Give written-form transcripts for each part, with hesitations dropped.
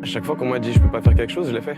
À chaque fois qu'on m'a dit je peux pas faire quelque chose, je l'ai fait.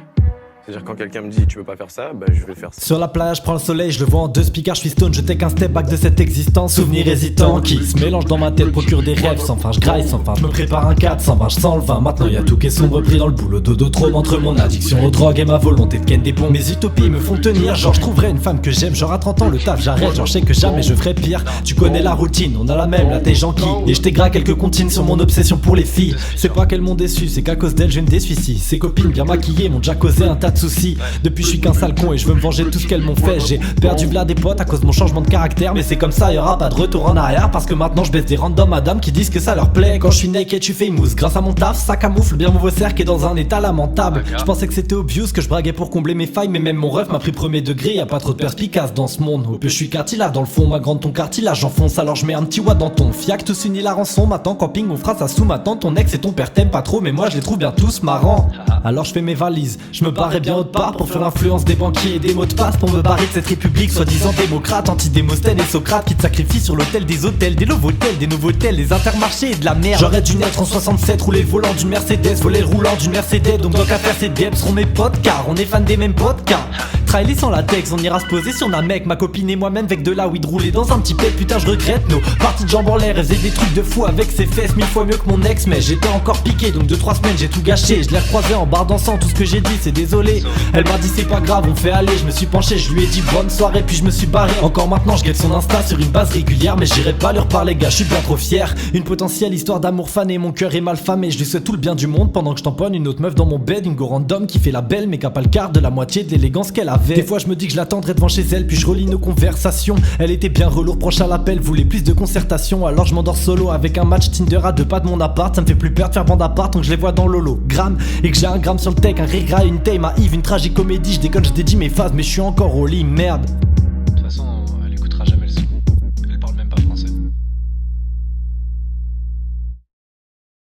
C'est-à-dire quand quelqu'un me dit tu peux pas faire ça, bah je vais faire ça. Sur la plage, prends le soleil, je le vois en deux speakers, je suis stone, je take un step back de cette existence. Souvenirs hésitants qui se mélangent dans ma tête, procure des rêves sans fin, je graille sans fin, je me prépare un 4, sans vin, je sens le vin. Maintenant y'a tout qui est sombre pris dans le boulot, dodo trop entre mon addiction aux drogues et ma volonté de ken des ponts. Mes utopies me font tenir, genre je trouverai une femme que j'aime, genre à 30 ans le taf j'arrête, genre je sais que jamais je ferai pire. Tu connais la routine, on a la même, là t'es gentil. Et je t'ai quelques comptines sur mon obsession pour les filles. C'est pas qu'elles m'ont déçu, c'est qu'à cause d'elles je ne déçuis si. Ses copines bien maquillées m'ont déjà causé un tas de soucis. Depuis je suis qu'un sale con et je veux me venger de tout ce qu'elles m'ont fait. J'ai perdu v'là des potes à cause de mon changement de caractère. Mais c'est comme ça, y'aura pas de retour en arrière. Parce que maintenant je baisse des randoms madames qui disent que ça leur plaît. Quand je suis naked tu fais une mousse. Grâce à mon taf, ça camoufle bien mon vaussaire qui est dans un état lamentable. Je pensais que c'était obvious, que je braguais pour combler mes failles. Mais même mon ref m'a pris premier degré, y'a pas trop de perspicace dans ce monde. Au peu je suis cartilage dans le fond, ma grande ton cartilage j'enfonce. Alors je mets un petit watt dans ton fiac, tous unis la rançon. Maintenant camping on fera ça sous ma tante. Ton ex et ton père t'aiment pas trop mais moi je les trouve bien tous marrants. Alors je fais mes valises, je me barrais bien autre part pour faire l'influence des banquiers et des mots de passe pour me barrer de cette république soi-disant démocrate, anti-Démosthène et Socrate qui te sacrifient sur l'autel des hôtels, des Novotel, des Novotel, des Intermarchés et de la merde. J'aurais dû naître en 67, rouler le volant d'une Mercedes, voler le roulant d'une Mercedes. Donc qu'à faire ces debs seront mes potes car on est fans des mêmes potes car trailer sans latex, on ira se poser sur un mec. Ma copine et moi-même avec de la weed roulée dans un petit pet. Putain je regrette nos parties de jambes en l'air. Elle faisait des trucs de fou avec ses fesses 1000 fois mieux que mon ex. Mais j'étais encore piqué donc 2-3 semaines j'ai tout gâché. Je l'ai recroisé en bar dansant, tout ce que j'ai dit c'est désolé. Elle m'a dit c'est pas grave on fait aller. Je me suis penché, je lui ai dit bonne soirée puis je me suis barré. Encore maintenant je guette son Insta sur une base régulière. Mais j'irai pas lui reparler gars, je suis bien trop fier. Une potentielle histoire d'amour fané, mon cœur est mal famé. Je lui souhaite tout le bien du monde pendant que je tamponne une autre meuf dans mon bed. Une go random qui fait la belle mais qui a pas le quart de la moitié de l'élégance qu'elle avait. Des fois je me dis que je l'attendrai devant chez elle puis je relis nos conversations. Elle était bien relourde, proche à l'appel, voulait plus de concertation. Alors je m'endors solo avec un match Tinder à 2 pas de mon appart. Ça me fait plus peur de faire bande à part tant que je les vois dans l'hologramme. Et que j'ai un gramme sur le tech, un rire une tame, à Yves, une tragique comédie. Je déconne, je dédie mes phases mais je suis encore au lit, merde.